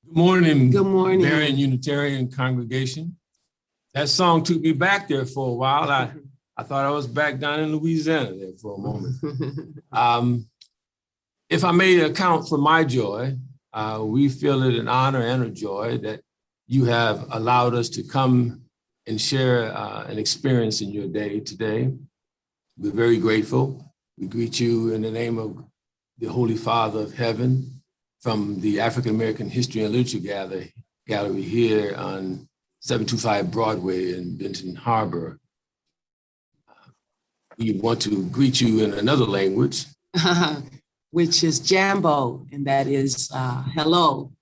Good morning, Good morning. Marian Unitarian congregation. That song took me back there for a while. I thought I was back down in Louisiana there for a moment. If I may account for my joy, we feel it an honor and a joy that you have allowed us to come and share an experience in your day today. We're very grateful. We greet you in the name of the Holy Father of Heaven from the African American History and Literature Gallery here on 725 Broadway in Benton Harbor. We want to greet you in another language. Which is Jambo, and that is hello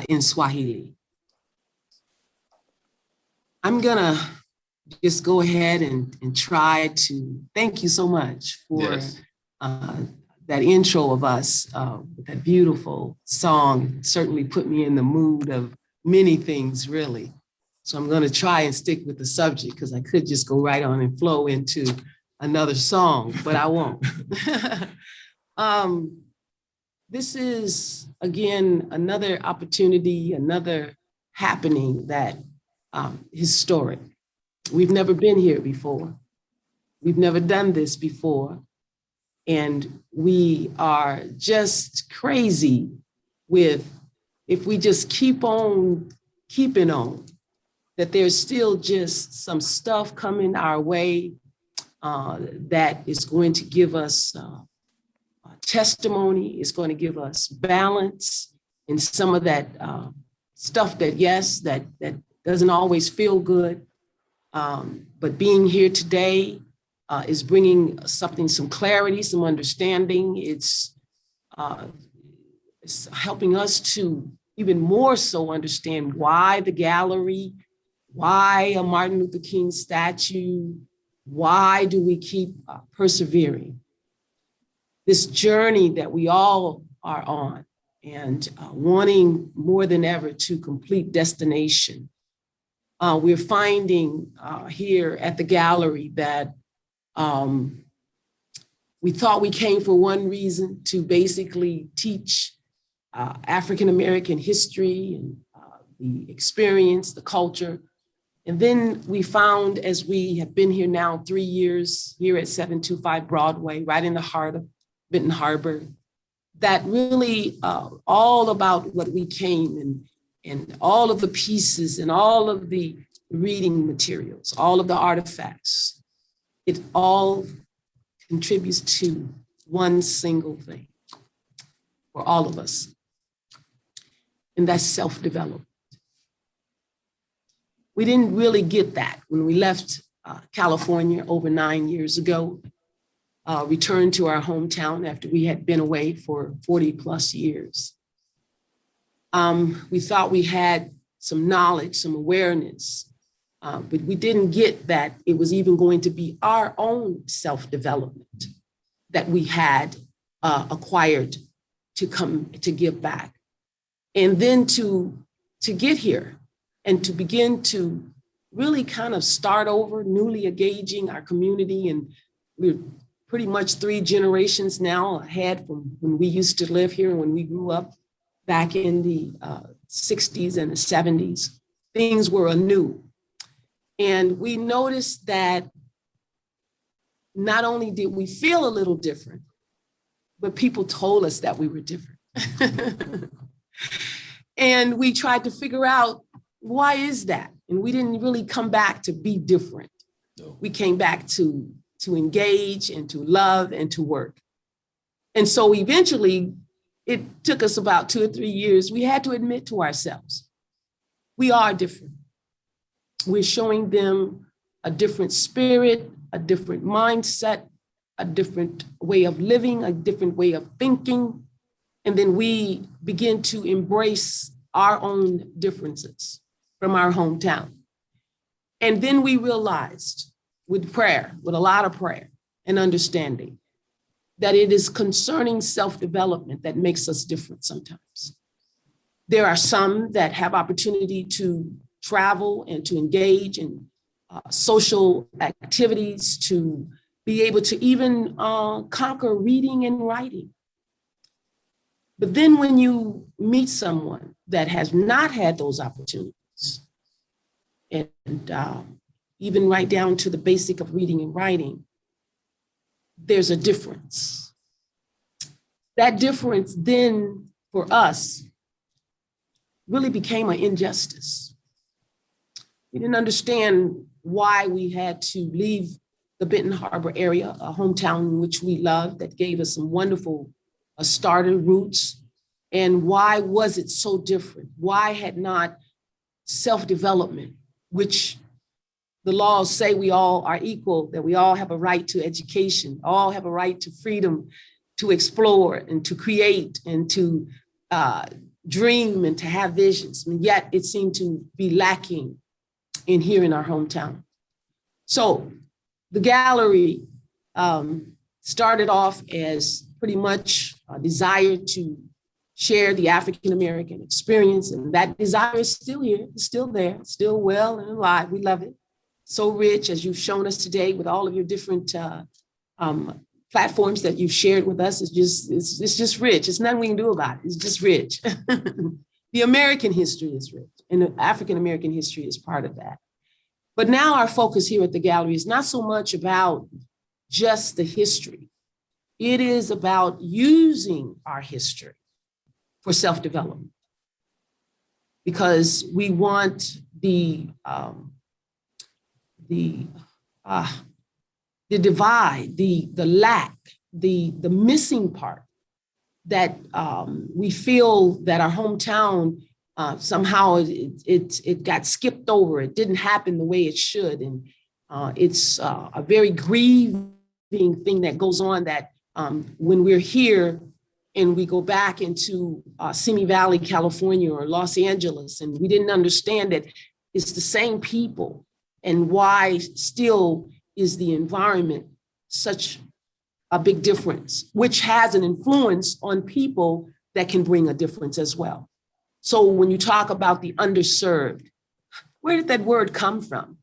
in Swahili. I'm gonna just go ahead and try to thank you so much for that intro of us, that beautiful song. Certainly put me in the mood of many things, really. So I'm gonna try and stick with the subject because I could just go right on and flow into another song, but I won't. This is, again, another opportunity, another happening that historic. We've never been here before. We've never done this before. And we are just crazy with, if we just keep on keeping on, that there's still just some stuff coming our way that is going to give us testimony, is going to give us balance in some of that stuff that, yes, that doesn't always feel good. But being here today is bringing something, some clarity, some understanding. It's helping us to even more so understand why the gallery, why a Martin Luther King statue, why do we keep persevering? This journey that we all are on and wanting more than ever to complete destination. We're finding here at the gallery that we thought we came for one reason, to basically teach African-American history and the experience, the culture. And then we found, as we have been here now 3 years here at 725 Broadway, right in the heart of Benton Harbor, that really all about what we came and all of the pieces and all of the reading materials, all of the artifacts, it all contributes to one single thing for all of us, and that's self-development. We didn't really get that when we left California over 9 years ago. Returned to our hometown after we had been away for 40 plus years. We thought we had some knowledge, some awareness, but we didn't get that it was even going to be our own self-development that we had acquired to come to give back. And then to get here and to begin to really kind of start over, newly engaging our community. And we're pretty much 3 generations now ahead from when we used to live here and when we grew up back in the 60s and the 70s. Things were anew. And we noticed that not only did we feel a little different, but people told us that we were different. And we tried to figure out, why is that? And we didn't really come back to be different. No. We came back to engage and to love and to work. And so eventually, it took us about 2 or 3 years, we had to admit to ourselves, we are different. We're showing them a different spirit, a different mindset, a different way of living, a different way of thinking. And then we begin to embrace our own differences from our hometown. And then we realized, with prayer, with a lot of prayer and understanding, that it is concerning self-development that makes us different sometimes. There are some that have opportunity to travel and to engage in social activities, to be able to even conquer reading and writing. But then when you meet someone that has not had those opportunities, and even right down to the basic of reading and writing, there's a difference. That difference then for us really became an injustice. We didn't understand why we had to leave the Benton Harbor area, a hometown in which we loved, that gave us some wonderful starter roots. And why was it so different? Why had not self-development, which the laws say we all are equal, that we all have a right to education, all have a right to freedom to explore and to create and to dream and to have visions. And yet it seemed to be lacking here in our hometown. So the gallery started off as pretty much a desire to share the African-American experience. And that desire is still here, it's still there, it's still well and alive. We love it. So rich, as you've shown us today with all of your different platforms that you've shared with us. It's just rich. It's nothing we can do about it. It's just rich. The American history is rich, and the African-American history is part of that. But now our focus here at the gallery is not so much about just the history. It is about using our history for self-development, because we want the divide, the lack, the missing part that we feel that our hometown somehow it got skipped over. It didn't happen the way it should, and it's a very grieving thing that goes on. That when we're here and we go back into Simi Valley, California, or Los Angeles, and we didn't understand that it's the same people, and why still is the environment such a big difference, which has an influence on people that can bring a difference as well. So when you talk about the underserved, where did that word come from?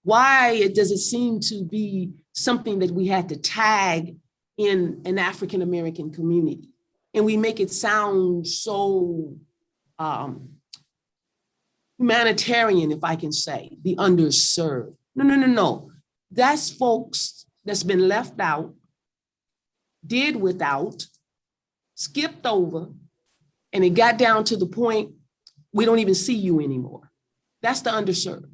Why does it seem to be something that we had to tag in an African-American community? And we make it sound so humanitarian, if I can say, the underserved. No. That's folks that's been left out, did without, skipped over, and it got down to the point we don't even see you anymore. That's the underserved.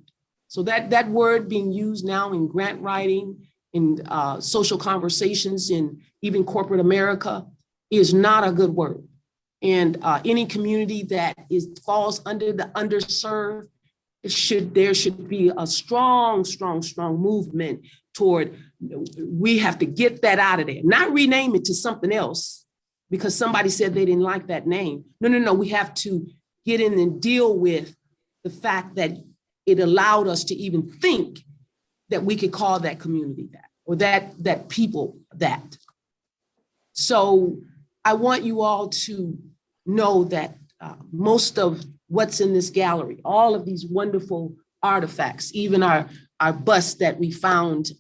So that word being used now in grant writing, in social conversations, in even corporate America, is not a good word. And any community that falls under the underserved, there should be a strong movement toward, we have to get that out of there, not rename it to something else because somebody said they didn't like that name. No, we have to get in and deal with the fact that it allowed us to even think that we could call that community that, or that people that. So I want you all to know that most of what's in this gallery, all of these wonderful artifacts, even our bust that we found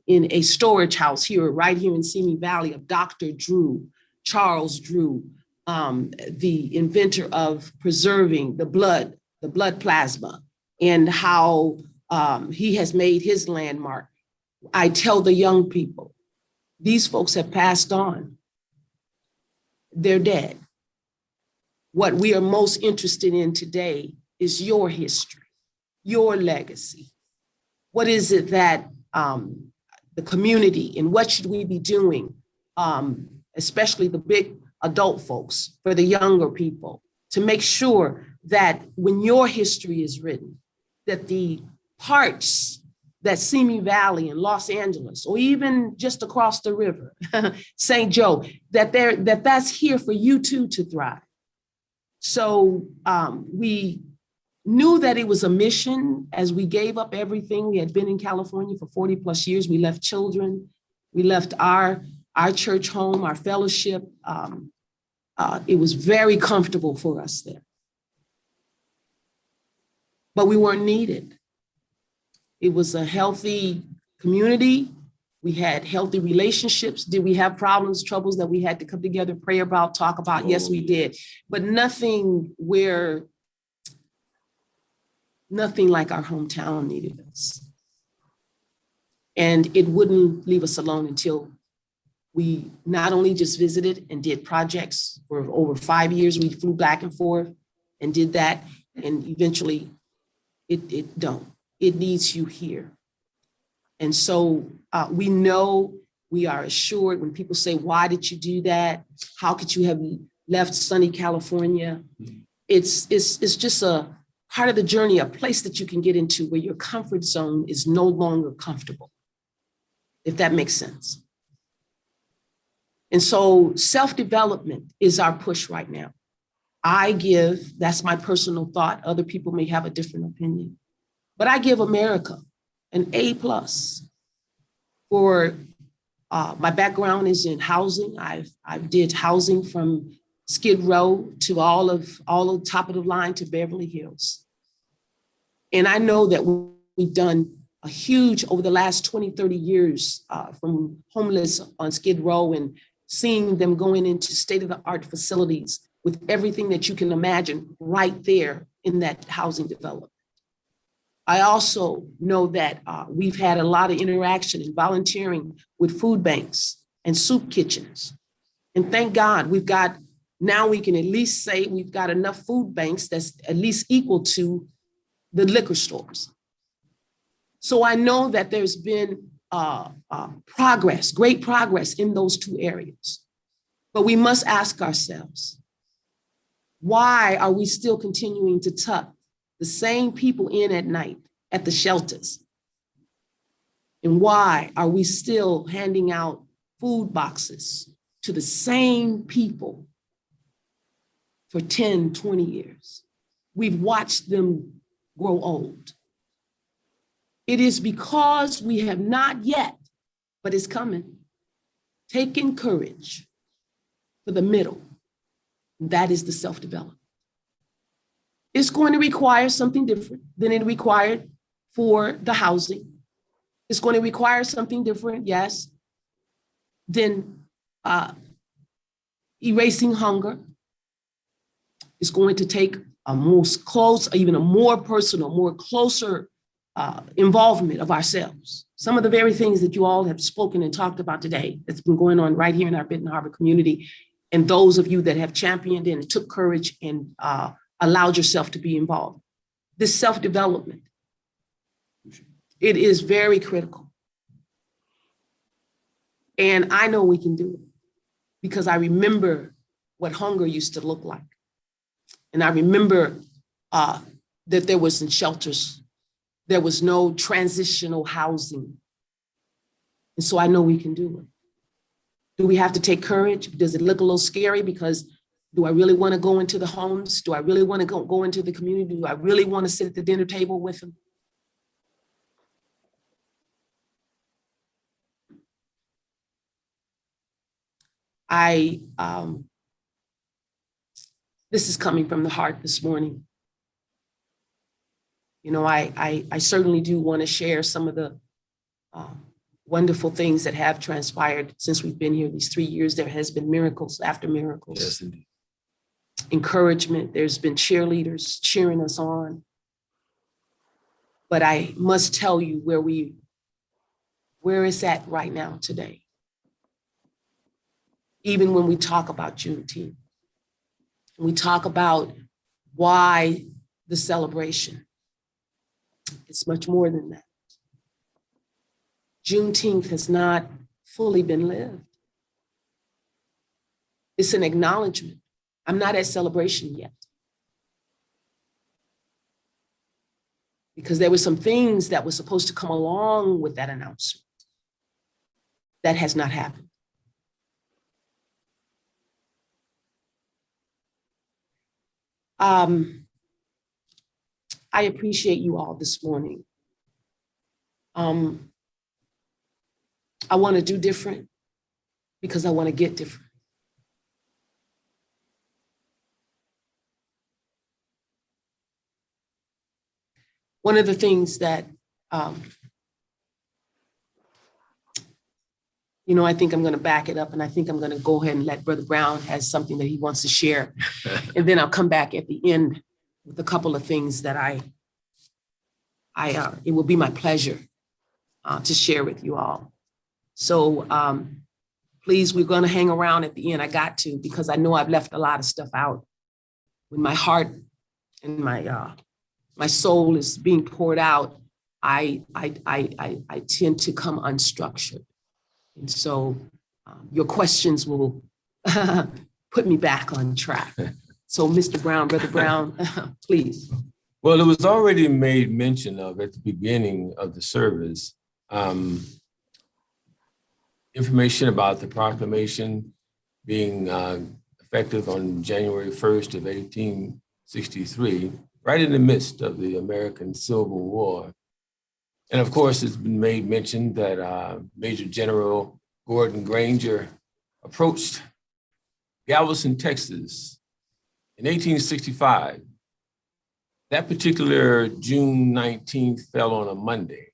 in a storage house right here in Simi Valley of Dr. Drew, Charles Drew, the inventor of preserving the blood plasma, and how he has made his landmark. I tell the young people, these folks have passed on. They're dead. What we are most interested in today is your history, your legacy. What is it that the community, and what should we be doing, especially the big adult folks, for the younger people, to make sure that when your history is written, that the parts that Simi Valley and Los Angeles, or even just across the river, St. Joe, that's here for you too to thrive. So we knew that it was a mission as we gave up everything. We had been in California for 40 plus years. We left children. We left our church home, our fellowship. It was very comfortable for us there. But we weren't needed. It was a healthy community We had healthy relationships. Did we have problems, troubles that we had to come together, pray about, talk about? Yes, we did. But nothing like our hometown needed us. And it wouldn't leave us alone until we not only just visited and did projects for over 5 years. We flew back and forth and did that. And eventually it needs you here. And so we know, we are assured when people say, why did you do that? How could you have left sunny California? It's just a part of the journey, a place that you can get into where your comfort zone is no longer comfortable, if that makes sense. And so self-development is our push right now. That's my personal thought. Other people may have a different opinion, but I give America an A+ for my background is in housing. I did housing from Skid Row to all of top of the line to Beverly Hills. And I know that we've done a huge over the last 20, 30 years from homeless on Skid Row and seeing them going into state-of-the-art facilities with everything that you can imagine right there in that housing development. I also know that we've had a lot of interaction and volunteering with food banks and soup kitchens. And thank God now we can at least say we've got enough food banks that's at least equal to the liquor stores. So I know that there's been progress, great progress in those two areas. But we must ask ourselves, why are we still continuing to tuck the same people in at night at the shelters? And why are we still handing out food boxes to the same people for 10, 20 years? We've watched them grow old. It is because we have not yet, but it's coming, taken courage for the middle. That is the self-development. It's going to require something different than it required for the housing. It's going to require something different, yes, than erasing hunger. It's going to take a most close, even a more personal, more closer involvement of ourselves. Some of the very things that you all have spoken and talked about today that's been going on right here in our Benton Harbor community, and those of you that have championed and took courage and allowed yourself to be involved. This self-development, it is very critical. And I know we can do it because I remember what hunger used to look like. And I remember that there wasn't shelters. There was no transitional housing. And so I know we can do it. Do we have to take courage? Does it look a little scary? Because do I really want to go into the homes? Do I really want to go into the community? Do I really want to sit at the dinner table with them? This is coming from the heart this morning. You know, I certainly do want to share some of the wonderful things that have transpired since we've been here these 3 years. There has been miracles after miracles. Yes, indeed. Encouragement. There's been cheerleaders cheering us on. But I must tell you where it's at right now today. Even when we talk about Juneteenth, we talk about why the celebration. It's much more than that. Juneteenth has not fully been lived. It's an acknowledgement. I'm not at celebration yet. Because there were some things that were supposed to come along with that announcement. That has not happened. I appreciate you all this morning. I want to do different because I want to get different. One of the things that You know, I think I'm going to back it up, and I think I'm going to go ahead and let Brother Brown has something that he wants to share. And then I'll come back at the end with a couple of things that it will be my pleasure to share with you all. So please, we're going to hang around at the end. I got to, because I know I've left a lot of stuff out. When my heart and my soul is being poured out, I tend to come unstructured. And so your questions will put me back on track. So Mr. Brown, Brother Brown, please. Well, it was already made mention of at the beginning of the service, information about the proclamation being effective on January 1st of 1863, right in the midst of the American Civil War. And of course, it's been made mention that Major General Gordon Granger approached Galveston, Texas in 1865. That particular June 19th fell on a Monday.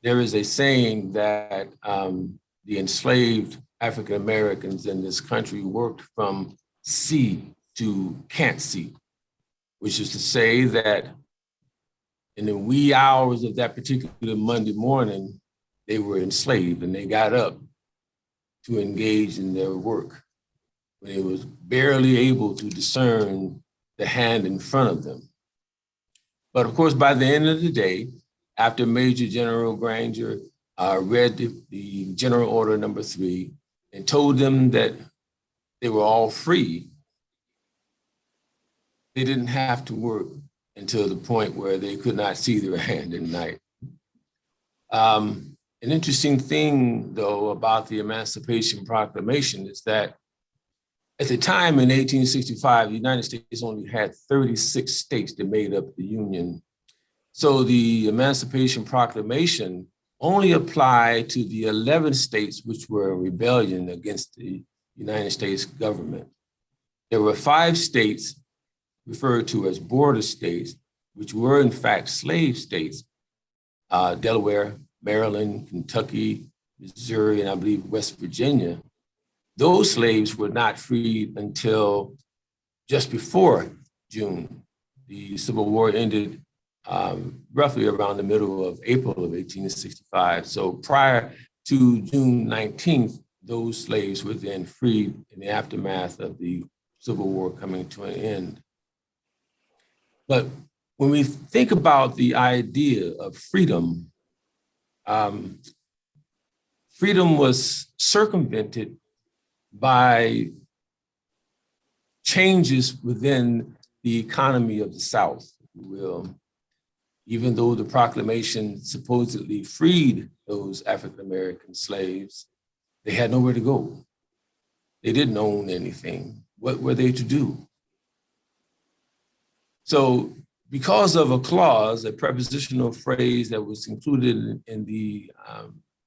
There is a saying that the enslaved African Americans in this country worked from sea to can't see, which is to say that in the wee hours of that particular Monday morning, they were enslaved and they got up to engage in their work when they was barely able to discern the hand in front of them. But of course, by the end of the day, after Major General Granger read the General Order number 3 and told them that they were all free, they didn't have to work until the point where they could not see their hand at night. An interesting thing, though, about the Emancipation Proclamation is that at the time in 1865, the United States only had 36 states that made up the Union. So the Emancipation Proclamation only applied to the 11 states which were in rebellion against the United States government. There were 5 states referred to as border states, which were in fact slave states: Delaware, Maryland, Kentucky, Missouri, and I believe West Virginia. Those slaves were not freed until just before June. The Civil War ended roughly around the middle of April of 1865. So prior to June 19th, those slaves were then freed in the aftermath of the Civil War coming to an end. But when we think about the idea of freedom, freedom was circumvented by changes within the economy of the South, if you will. Even though the proclamation supposedly freed those African-American slaves, they had nowhere to go. They didn't own anything. What were they to do? So because of a clause, a prepositional phrase that was included in the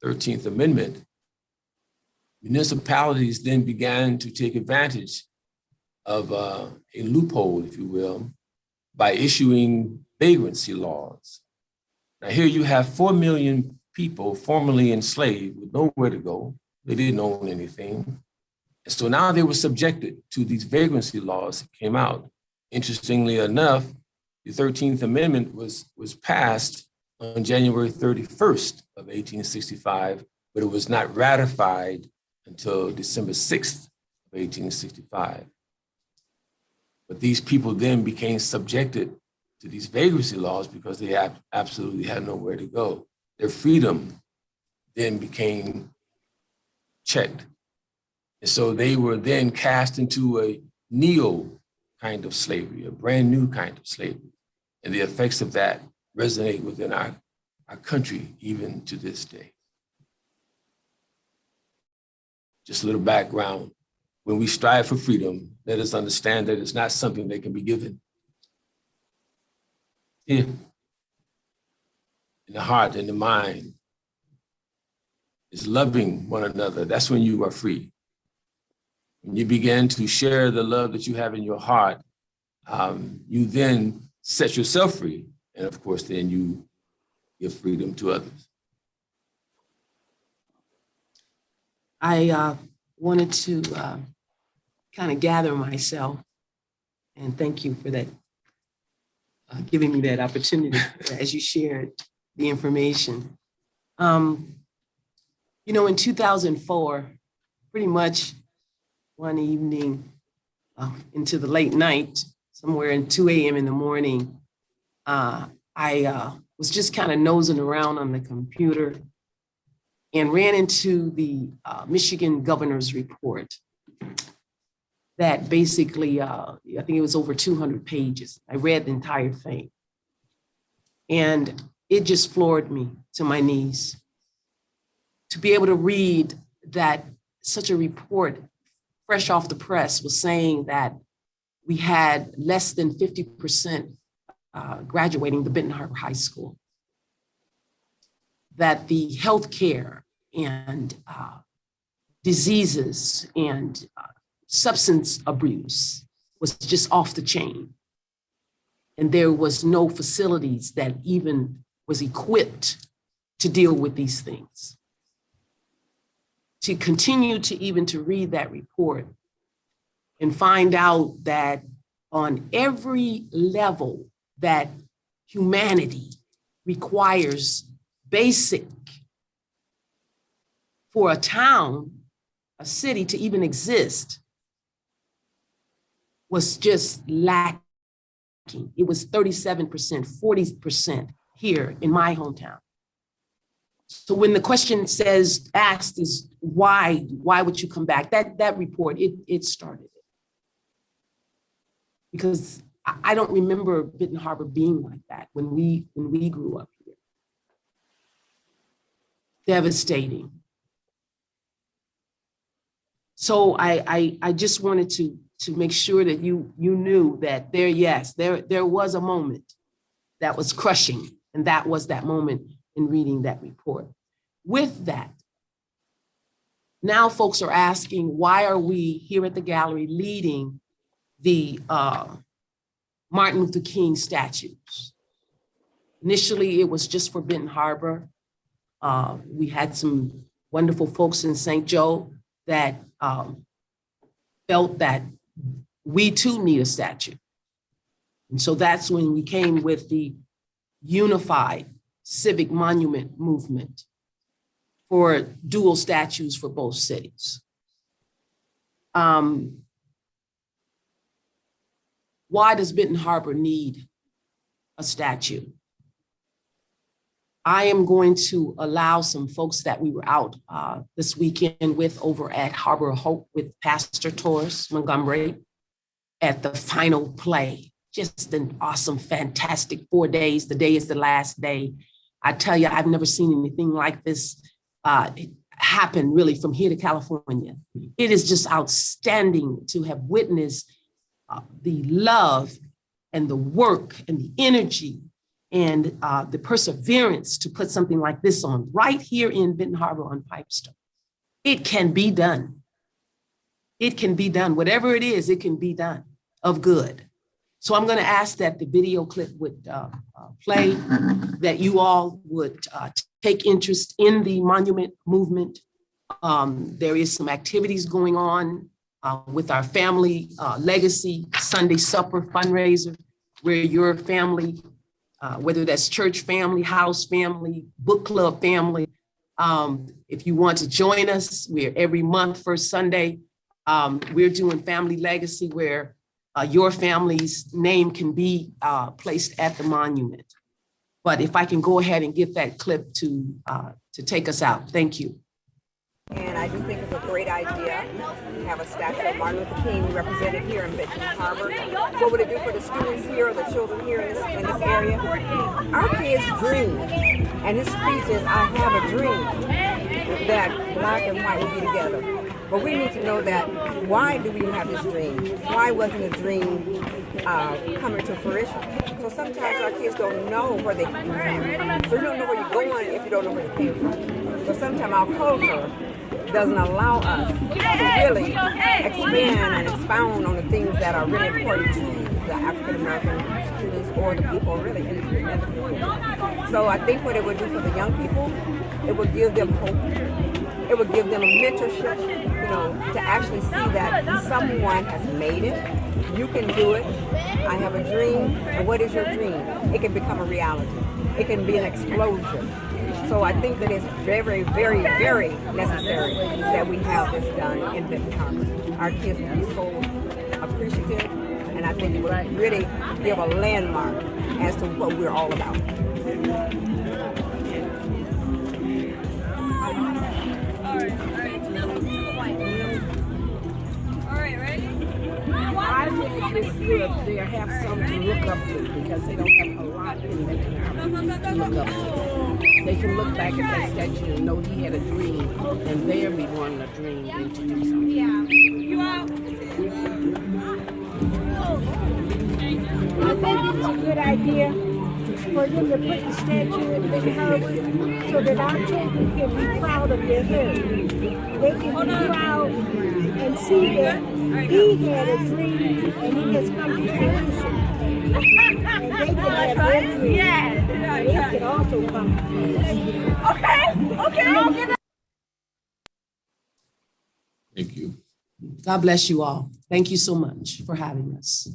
13th Amendment, municipalities then began to take advantage of a loophole, if you will, by issuing vagrancy laws. Now here you have 4 million people formerly enslaved with nowhere to go. They didn't own anything. And so now they were subjected to these vagrancy laws that came out. Interestingly enough, the 13th Amendment was passed on January 31st of 1865, but it was not ratified until December 6th of 1865. But these people then became subjected to these vagrancy laws because they absolutely had nowhere to go. Their freedom then became checked. And so they were then cast into a neo kind of slavery, a brand new kind of slavery. And the effects of that resonate within our country even to this day. Just a little background. When we strive for freedom, let us understand that it's not something that can be given. Here, in the heart and the mind, is loving one another. That's when you are free. When you begin to share the love that you have in your heart, you then set yourself free. And of course, then you give freedom to others. I wanted to kind of gather myself, and thank you for that, giving me that opportunity as you shared the information. You know, in 2004, pretty much one evening into the late night, somewhere in 2 a.m. in the morning, I was just kind of nosing around on the computer and ran into the Michigan governor's report that basically, I think it was over 200 pages. I read the entire thing. And it just floored me to my knees to be able to read that such a report fresh off the press was saying that we had less than 50% graduating the Benton Harbor High School, that the healthcare and diseases and substance abuse was just off the chain. And there was no facilities that even was equipped to deal with these things. To continue to even to read that report and find out that on every level that humanity requires basic for a town, a city to even exist was just lacking. It was 37%, 40% here in my hometown. So when the question asked is why would you come back? That report, it started it. Because I don't remember Benton Harbor being like that when we grew up here. Devastating. So I just wanted to make sure that you knew that there was a moment that was crushing, and that was that moment in reading that report. With that, now folks are asking, why are we here at the gallery leading the Martin Luther King statues? Initially, it was just for Benton Harbor. We had some wonderful folks in St. Joe that felt that we too need a statue. And so that's when we came with the unified civic monument movement for dual statues for both cities. Why does Benton Harbor need a statue? I am going to allow some folks that we were out this weekend with over at Harbor of Hope with Pastor Torres Montgomery at the final play. Just an awesome, fantastic 4 days. The day is the last day. I tell you, I've never seen anything like this happen really from here to California. It is just outstanding to have witnessed the love and the work and the energy and the perseverance to put something like this on right here in Benton Harbor on Pipestone. It can be done. It can be done. Whatever it is, it can be done of good. So I'm going to ask that the video clip would play, that you all would take interest in the monument movement. There is some activities going on with our family legacy Sunday supper fundraiser, where your family, whether that's church family, house family, book club family, if you want to join us, we're every month, first Sunday, we're doing family legacy where your family's name can be placed at the monument. But if I can go ahead and get that clip to take us out. Thank you. And I do think it's a great idea to have a statue of Martin Luther King represented here in Benton Harbor. What would it do for the students here or the children here in this area? Our kids dream, and his speech is, I have a dream that black and white will be together. But we need to know that, why do we have this dream? Why wasn't a dream coming to fruition? So sometimes our kids don't know where they came from. So you don't know where you're going if you don't know where you came from. So sometimes our culture doesn't allow us to really expand and expound on the things that are really important to the African American students or the people really in the community. So I think what it would do for the young people, it would give them hope. It would give them a mentorship, to actually see that someone has made it. You can do it. I have a dream. And what is your dream? It can become a reality. It can be an explosion. So I think that it's very, very, very necessary that we have this done in Benton Harbor. Our kids will be so appreciative, and I think it would really give a landmark as to what we're all about. I think it's good they have something to look up to because they don't have a lot in Benton Harbor to look up to. They can look back at that statue and know he had a dream, and they'll be wanting a dream and to do something. I think it's a good idea for them to put the statue in Benton Harbor so that our children can be proud of their heritage. They can be proud and see that he had a dream and it has come to fruition. And they can have their dream. They can also come to fruition. Okay, I'll get it. Thank you. God bless you all. Thank you so much for having us.